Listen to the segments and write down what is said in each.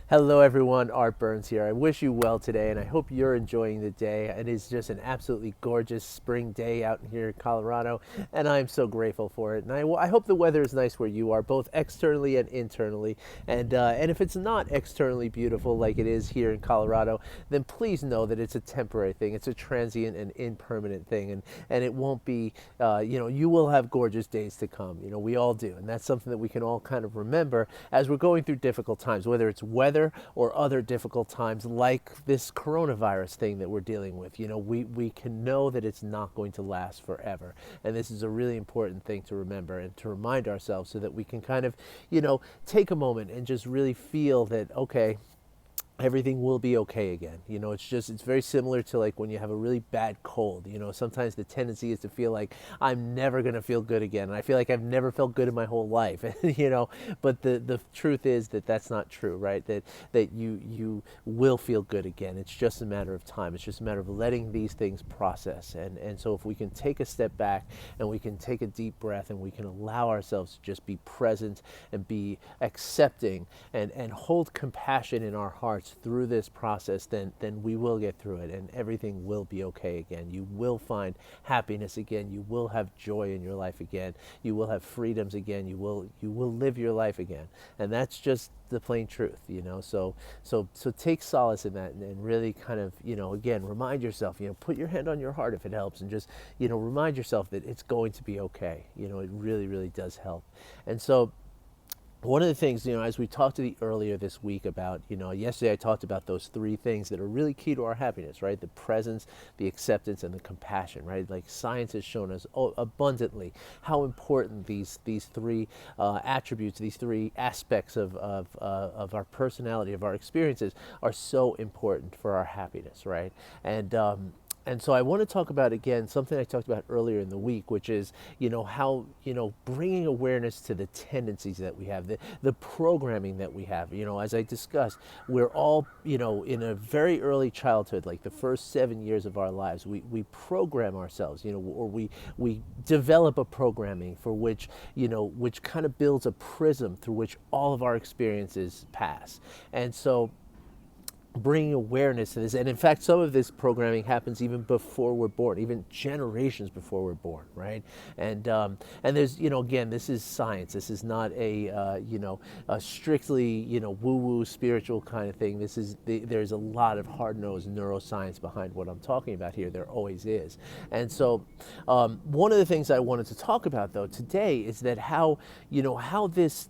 Hello, everyone. Art Burns here. I wish you well today, and I hope you're enjoying the day. It is just an absolutely gorgeous spring day out here in Colorado, and I'm so grateful for it. And I hope the weather is nice where you are, both externally and internally. And if it's not externally beautiful like it is here in Colorado, then please know that it's a temporary thing. It's a transient and impermanent thing, and it won't be. You will have gorgeous days to come. We all do, and that's something that we can all kind of remember as we're going through difficult times, whether it's weather or other difficult times like this coronavirus thing that we're dealing with. We can know that it's not going to last forever. And this is a really important thing to remember and to remind ourselves so that we can kind of, take a moment and just really feel that, okay, everything will be okay again. It's very similar to like when you have a really bad cold. Sometimes the tendency is to feel like I'm never going to feel good again. And I feel like I've never felt good in my whole life. But the truth is that that's not true, right? That you will feel good again. It's just a matter of time. It's just a matter of letting these things process. And so if we can take a step back and we can take a deep breath and we can allow ourselves to just be present and be accepting and hold compassion in our hearts through this process, then we will get through it and everything will be okay again. You will find happiness again. You will have joy in your life again. You will have freedoms again. You will live your life again. And that's just the plain truth. So take solace in that and really kind of, again, remind yourself, put your hand on your heart if it helps, and just, remind yourself that it's going to be okay. It really, really does help. And so one of the things, as we talked to the earlier this week about, yesterday I talked about those three things that are really key to our happiness, right? The presence, the acceptance, and the compassion, right? Like science has shown us abundantly how important these three attributes, these three aspects of our personality, of our experiences, are so important for our happiness, right? And so I want to talk about again something I talked about earlier in the week, which is how bringing awareness to the tendencies that we have, the programming that we have. As I discussed, we're all in a very early childhood, like the first 7 years of our lives, we program ourselves, or we develop a programming for which kind of builds a prism through which all of our experiences pass, and so bringing awareness to this. And in fact, some of this programming happens even before we're born, even generations before we're born, right? And there's, again, this is science. This is not a strictly, woo-woo spiritual kind of thing. There's a lot of hard-nosed neuroscience behind what I'm talking about here. There always is. And so one of the things I wanted to talk about, though, today is that how this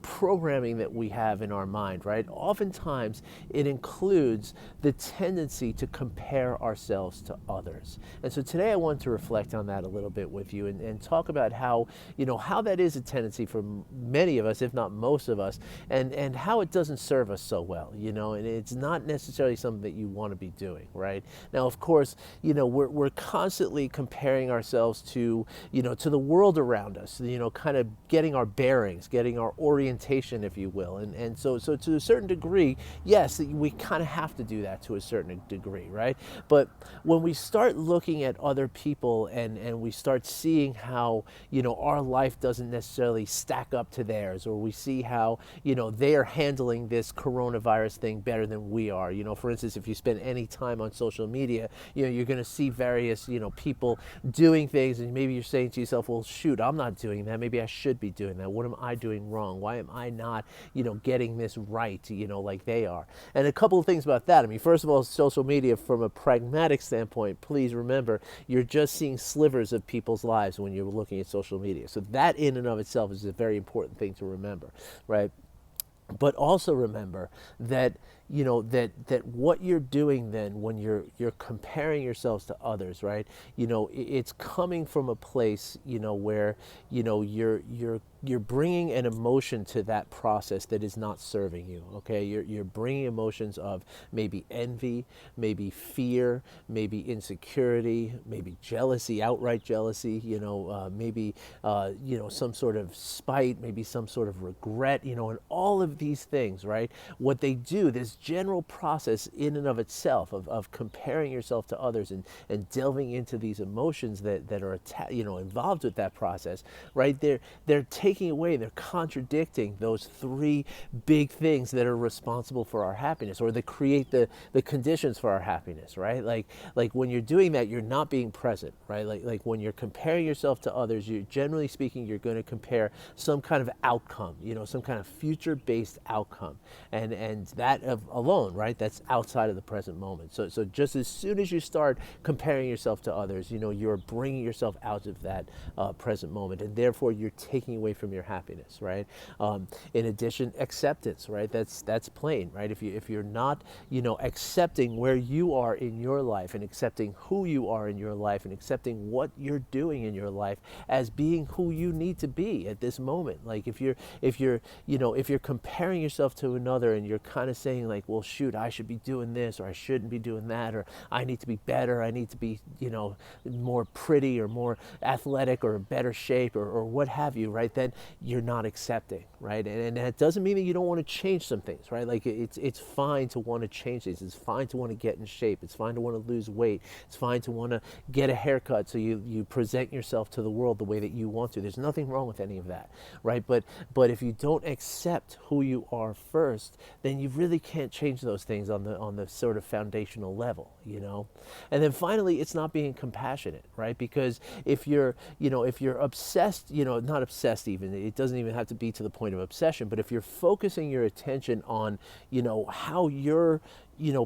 programming that we have in our mind, right? Oftentimes it includes the tendency to compare ourselves to others. And so today I want to reflect on that a little bit with you and talk about how that is a tendency for many of us, if not most of us, and how it doesn't serve us so well, and it's not necessarily something that you want to be doing, right? Now, of course, we're constantly comparing ourselves to the world around us, kind of getting our bearings, getting our orientation, if you will. And so to a certain degree, yes, we kind of have to do that to a certain degree, right? But when we start looking at other people and we start seeing how, our life doesn't necessarily stack up to theirs, or we see how, they are handling this coronavirus thing better than we are. For instance, if you spend any time on social media, you're going to see various, people doing things, and maybe you're saying to yourself, well, shoot, I'm not doing that. Maybe I should be doing that. What am I doing wrong? Why am I not, getting this right, like they are? And a couple of things about that. I mean, first of all, social media, from a pragmatic standpoint, please remember, you're just seeing slivers of people's lives when you're looking at social media. So that in and of itself is a very important thing to remember, right? But also remember that that what you're doing then when you're comparing yourselves to others, right? It's coming from a place where you're bringing an emotion to that process that is not serving you. Okay, you're bringing emotions of maybe envy, maybe fear, maybe insecurity, maybe jealousy, outright jealousy. Maybe some sort of spite, maybe some sort of regret. And all of these things, right? What they do, this general process in and of itself of comparing yourself to others and delving into these emotions that are involved with that process, right? They're taking taking away, they're contradicting those three big things that are responsible for our happiness, or that create the conditions for our happiness, right? Like when you're doing that, you're not being present, right? Like when you're comparing yourself to others, you generally speaking, you're going to compare some kind of outcome, some kind of future-based outcome, and that alone, right? That's outside of the present moment. So just as soon as you start comparing yourself to others, you're bringing yourself out of that present moment, and therefore you're taking away from your happiness, right? In addition, acceptance, right? That's plain, right? If you're not, accepting where you are in your life, and accepting who you are in your life, and accepting what you're doing in your life as being who you need to be at this moment. Like if you're comparing yourself to another, and you're kind of saying like, well, shoot, I should be doing this, or I shouldn't be doing that, or I need to be better, I need to be, more pretty or more athletic or better shape, or what have you, right? Then you're not accepting, right? And that doesn't mean that you don't want to change some things, right? Like it's fine to want to change things. It's fine to want to get in shape. It's fine to want to lose weight. It's fine to want to get a haircut so you present yourself to the world the way that you want to. There's nothing wrong with any of that, right? But if you don't accept who you are first, then you really can't change those things on the sort of foundational level, And then finally, it's not being compassionate, right? Because if you're obsessed, not obsessed even, it doesn't even have to be to the point of obsession, but if you're focusing your attention on, how you're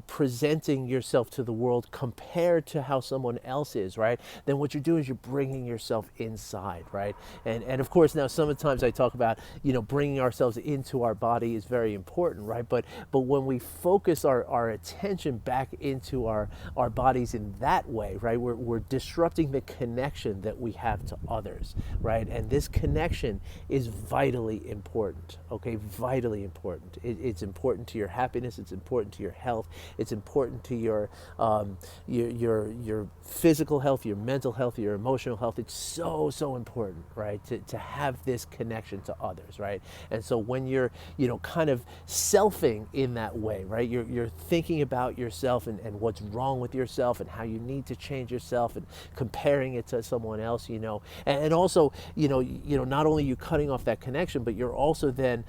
presenting yourself to the world compared to how someone else is, right? Then what you're doing is you're bringing yourself inside, right? And of course, now sometimes I talk about, bringing ourselves into our body is very important, right? But when we focus our attention back into our bodies in that way, right? We're disrupting the connection that we have to others, right? And this connection is vitally important, okay? Vitally important. It's important to your happiness. It's important to your health. It's important to your physical health, your mental health, your emotional health. It's so important, right? To have this connection to others, right? And so when you're kind of selfing in that way, right? You're thinking about yourself and what's wrong with yourself and how you need to change yourself and comparing it to someone else, and also not only you cutting off that connection, but you're also then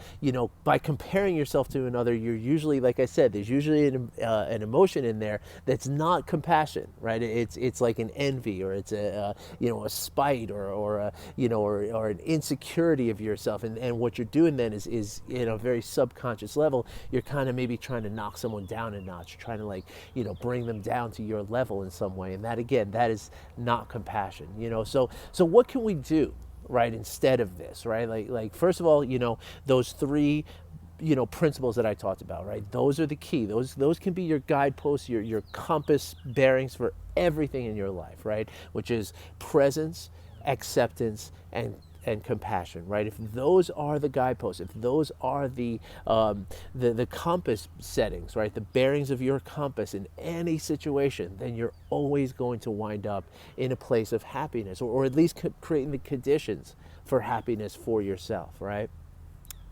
by comparing yourself to another, you're usually, like I said, there's usually an emotion in there that's not compassion, right? It's like an envy, or it's a spite, or an insecurity of yourself, and what you're doing then is in a very subconscious level, you're kind of maybe trying to knock someone down a notch. You're trying to bring them down to your level in some way, and that again, that is not compassion. So what can we do, right, instead of this, right? Like first of all, those three principles that I talked about, right? Those are the key. Those can be your guideposts, your compass bearings for everything in your life, right? Which is presence, acceptance, and compassion, right? If those are the guideposts, if those are the compass settings, right? The bearings of your compass in any situation, then you're always going to wind up in a place of happiness, or at least creating the conditions for happiness for yourself, right?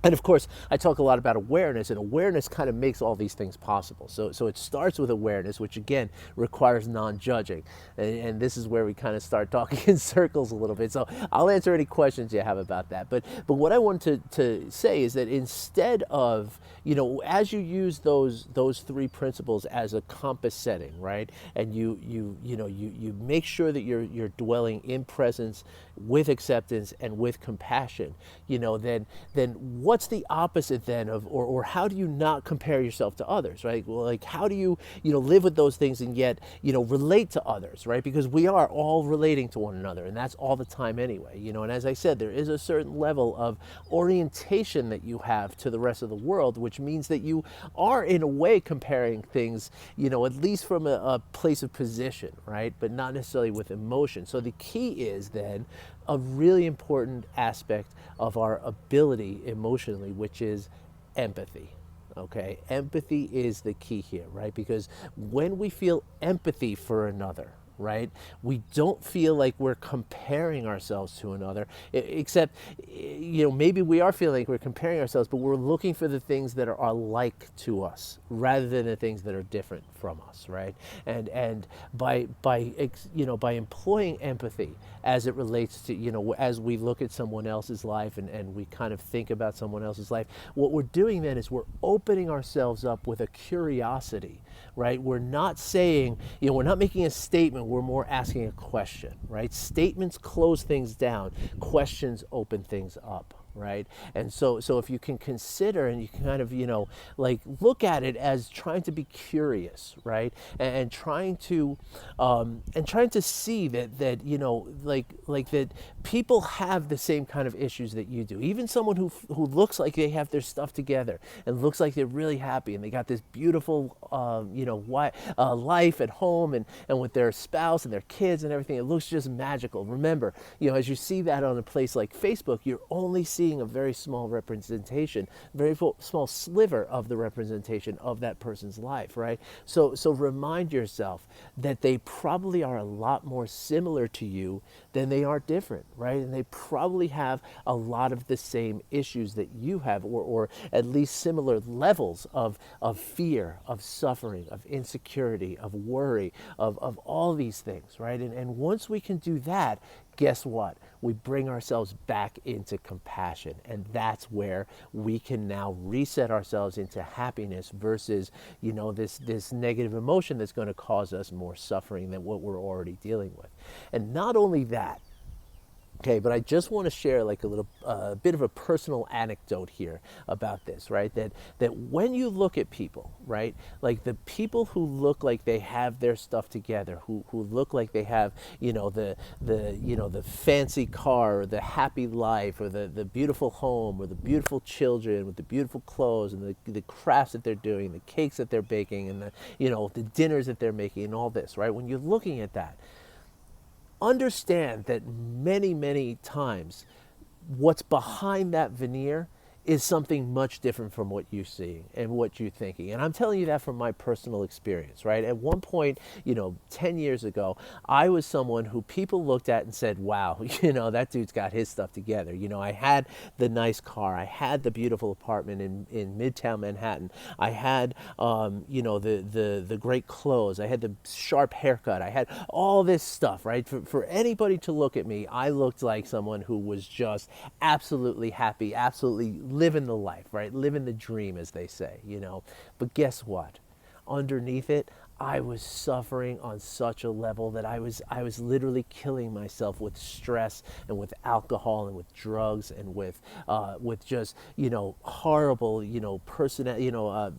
And of course, I talk a lot about awareness, and awareness kind of makes all these things possible. So it starts with awareness, which again requires non-judging. And this is where we kind of start talking in circles a little bit. So I'll answer any questions you have about that. But what I want to say is that instead of, as you use those three principles as a compass setting, right? And you make sure that you're dwelling in presence, with acceptance, and with compassion, then what's the opposite then of, or how do you not compare yourself to others, right? Well, like how do you live with those things and yet relate to others, right? Because we are all relating to one another, and that's all the time anyway, and as I said, there is a certain level of orientation that you have to the rest of the world, which means that you are in a way comparing things, at least from a place of position, right? But not necessarily with emotion. So the key is then a really important aspect of our ability emotionally, which is empathy. Okay, empathy is the key here, right? Because when we feel empathy for another, right? We don't feel like we're comparing ourselves to another, except, maybe we are feeling like we're comparing ourselves, but we're looking for the things that are alike to us rather than the things that are different from us, right? And by employing empathy as it relates to, as we look at someone else's life and we kind of think about someone else's life, what we're doing then is we're opening ourselves up with a curiosity, right? We're not saying, we're not making a statement, we're more asking a question, right? Statements close things down, questions open things up, right? And so if you can consider and you can kind of, like look at it as trying to be curious, right? And trying to see that like that people have the same kind of issues that you do. Even someone who looks like they have their stuff together and looks like they're really happy and they got this beautiful life at home and with their spouse and their kids and everything, it looks just magical. Remember, as you see that on a place like Facebook, you're only seeing a very small representation, very small sliver of the representation of that person's life, right? So remind yourself that they probably are a lot more similar to you than they are different, right? And they probably have a lot of the same issues that you have, or at least similar levels of fear, of suffering, of insecurity, of worry, of all these things, right? And once we can do that, guess what? We bring ourselves back into compassion. And that's where we can now reset ourselves into happiness versus, this negative emotion that's going to cause us more suffering than what we're already dealing with. And not only that, okay, but I just want to share like a little bit of a personal anecdote here about this, right? That when you look at people, right, like the people who look like they have their stuff together, who look like they have, the fancy car or the happy life or the beautiful home or the beautiful children with the beautiful clothes and the crafts that they're doing, the cakes that they're baking and the dinners that they're making and all this, right? When you're looking at that, understand that many, many times what's behind that veneer is something much different from what you're seeing and what you're thinking. And I'm telling you that from my personal experience, right? At one point, 10 years ago, I was someone who people looked at and said, wow, that dude's got his stuff together. I had the nice car. I had the beautiful apartment in Midtown Manhattan. I had, the great clothes. I had the sharp haircut. I had all this stuff, right? For anybody to look at me, I looked like someone who was just absolutely happy, absolutely living the life, right? Living the dream, as they say, But guess what? Underneath it, I was suffering on such a level that I was literally killing myself with stress and with alcohol and with drugs and with just horrible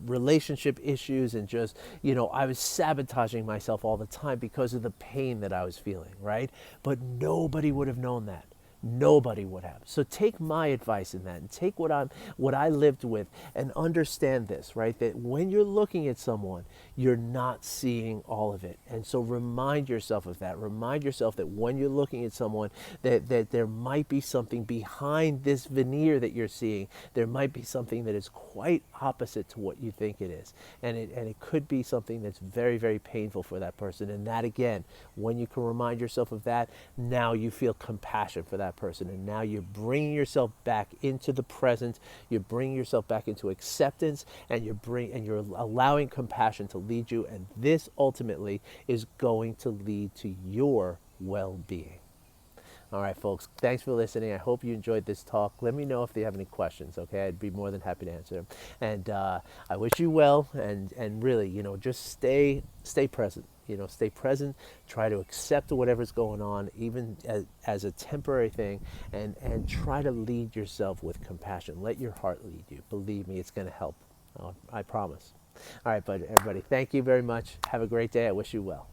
relationship issues and just I was sabotaging myself all the time because of the pain that I was feeling, right? But nobody would have known that. Nobody would have. So take my advice in that and take what I lived with and understand this, right? That when you're looking at someone, you're not seeing all of it. And so remind yourself of that. Remind yourself that when you're looking at someone, that there might be something behind this veneer that you're seeing. There might be something that is quite opposite to what you think it is. And it could be something that's very, very painful for that person. And that, again, when you can remind yourself of that, now you feel compassion for that person, and now you're bringing yourself back into the present. You're bringing yourself back into acceptance, and you're allowing compassion to lead you, and this ultimately is going to lead to your well-being. All right, folks, thanks for listening. I hope you enjoyed this talk. Let me know if you have any questions, okay? I'd be more than happy to answer them. And I wish you well, and really, just stay present. Stay present, try to accept whatever's going on, even as a temporary thing, and try to lead yourself with compassion. Let your heart lead you. Believe me, it's going to help. I promise. All right, but everybody, thank you very much. Have a great day. I wish you well.